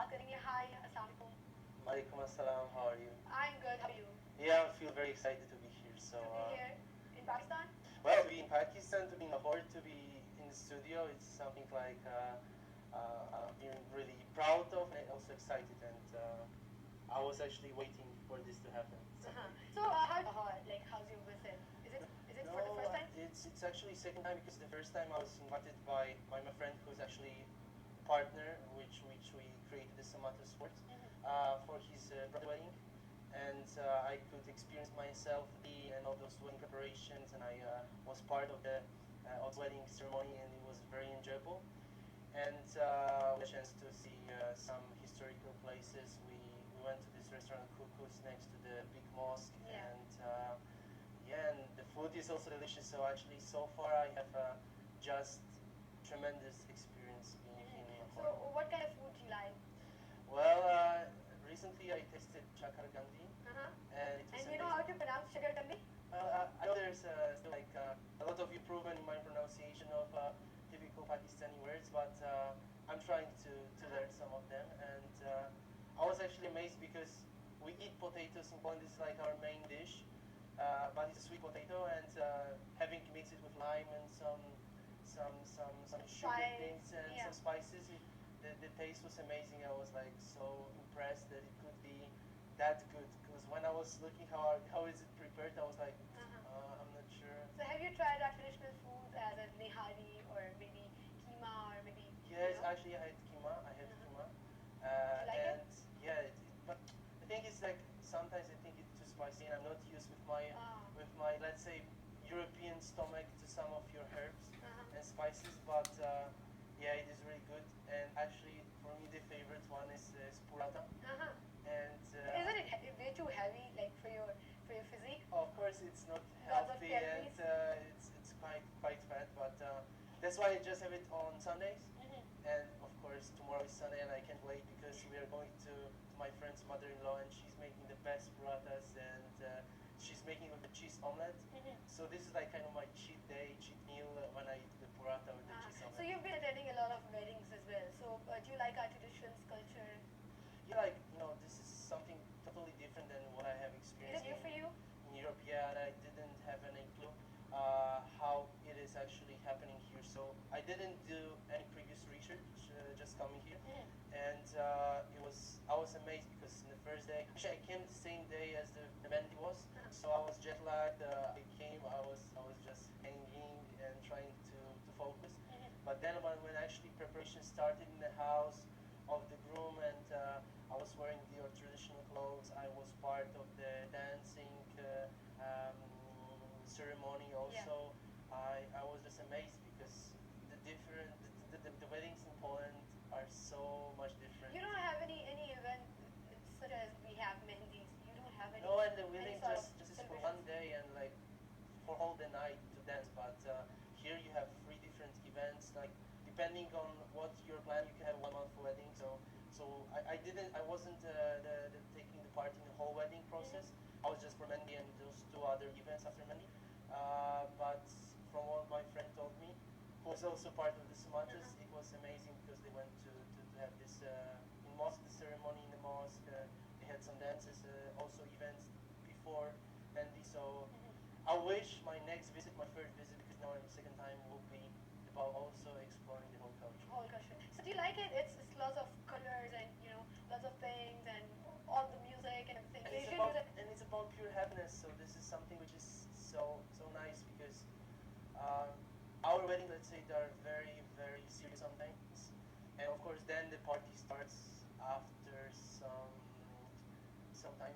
बात करेंगे. Hi, अस्सलाम वालेकुम. Malikum assalam, how are you? I'm good. How are you? Yeah, I feel very excited to be here. So, To be here in Pakistan. well, to be in Pakistan, to be in Lahore, to be in the studio, it's something like I'm feeling really proud of and also excited. And I was actually waiting for this to happen. So how Lahore? Like, how's your visit? Is it for the first time? It's actually second time because the first time I was invited by my friend who's actually partner, which we created the Samata Sports for his brother wedding, and I could experience myself and all those wedding preparations, and I was part of the wedding ceremony, and it was very enjoyable. And we had a chance to see some historical places. We went to this restaurant Kukus next to the big mosque, and yeah, and the food is also delicious. So actually, so far I have just tremendous experience being in So Lahore. what kind of food do you like? Well, recently I tasted chakar gandhi, and it was And you know how to pronounce sugar kandi? I know there's still like a lot of improvement in my pronunciation of typical Pakistani words, but I'm trying to learn some of them. And I was actually amazed because we eat potatoes in Poland. This is like our main dish, but it's a sweet potato, and having mixed it with lime and some sugar things and some spices, the taste was amazing. I was like so impressed that it could be that good, because when I was looking how is it prepared, I was like, I'm not sure. So have you tried our traditional foods as a nihari or maybe keema or maybe? Yes, actually I had keema. Like And it? yeah, but the thing is, like, sometimes I think it's too spicy, and I'm not used with my let's say European stomach to some of your herbs and spices, but yeah, it is really good. And actually, for me, the favorite one is burrata. And Isn't it way too heavy, like for your physique? of course, it's not Lots of healthy, and calories. it's quite fat, but that's why I just have it on Sundays. And of course, tomorrow is Sunday, and I can't wait because we are going to my friend's mother-in-law, and she's making the best burratas, and she's making with the cheese omelette. So this is like kind of my cheat day, cheat meal when I eat the burrata with the cheese omelette. So you've been attending a lot of weddings as well. So do you like our traditions, culture? Yeah, like, this is something totally different than what I have Is experienced it new for you? in Europe. Yeah, and I didn't have any clue how it is actually happening here. So I didn't do any previous research, just coming here, and I was amazed because in the first day, actually I came the same day as the Mendy was, so I was jet lagged. I was just hanging and trying to focus. But then when actually preparation started in the house of the groom, and I was wearing your traditional clothes. I was part of the dancing ceremony also. I was just amazed because the weddings in Poland are so much different. You don't have any event such as we have mehndis. You don't have any. No, and the wedding any sort just of is for celebrations? one day and like for all the night to dance. But here you have three different events. Like depending on what your plan, you can have 1 month wedding. So I wasn't taking the part in the whole wedding process. I was just for Mendi and those two other events after Mendi. But from what my friend told me, who was also part of the Somatas, it was amazing because they went to have this in mosque, the ceremony in the mosque. They had some dances, also events before Mendi. So I wish my next visit, my third visit, because now I'm second time, will be about also exploring the whole culture. Whole culture. So do you like it? It's lots of colors and lots of things and all the music and everything. And it's about pure happiness. So this is something which is so nice because our wedding, let's say, they are very very serious sometimes, and of course then the party starts after some time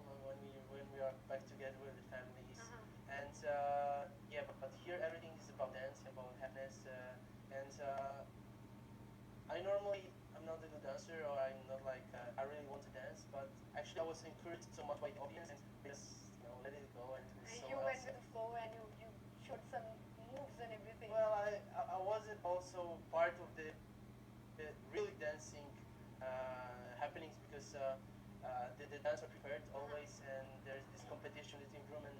when we are back together with the families. And yeah, but here everything is about dance, about happiness, and I'm not a good dancer, or I'm not like I really want to dance, but actually I was encouraged so much by the audience and just let it go and do And so you else. went with the flow and you showed some moves and everything. Well, I wasn't also part of the really dancing happenings because the dance are prepared always, and there's this competition between groom and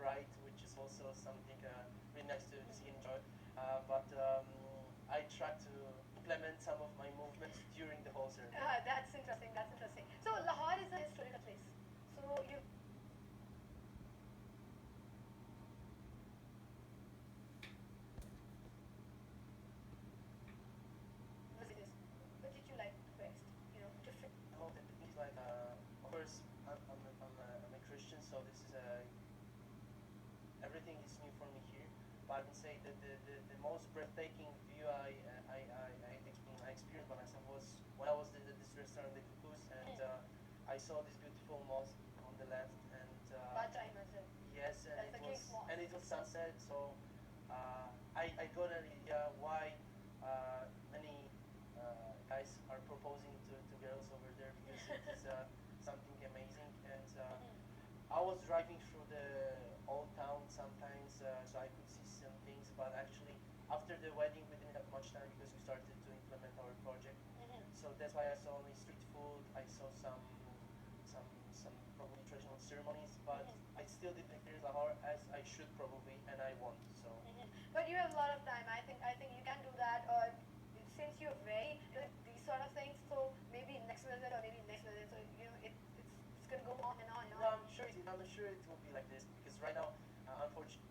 bride, which is also something really nice to see and enjoy. But I try to implement some of my movements during the whole ceremony. That's interesting. so this is everything is new for me here. But I would say that the most breathtaking view I experienced by myself was when I was at this restaurant, the Cuckoos, and I saw this beautiful mosque on the left, and Bajai Masjid. yes, That's the King's Mosque. and it was sunset, so I got an idea why many guys are proposing to girls over there, because it is something amazing. And I was driving through the old town sometimes, so I could see some things, but actually after the wedding we didn't have much time because we started to implement our project. So that's why I saw only street food. I saw some probably traditional ceremonies, but I still didn't experience Lahore as I should probably, and I want. So But you have a lot of time. I think you can do that. Or since you're very these sort of things, so maybe next visit or maybe next visit. So it's gonna go on and on and no, on. I'm sure it will be like this, because right now, unfortunately,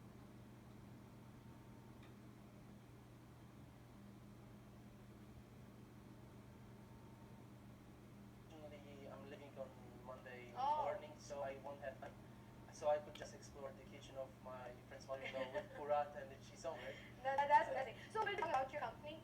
I'm leaving on Monday morning, so I won't have time. So I could just explore the kitchen of my friend's mother-in-law with Purat and the cheese omelette. That's amazing. So we'll talk about your company.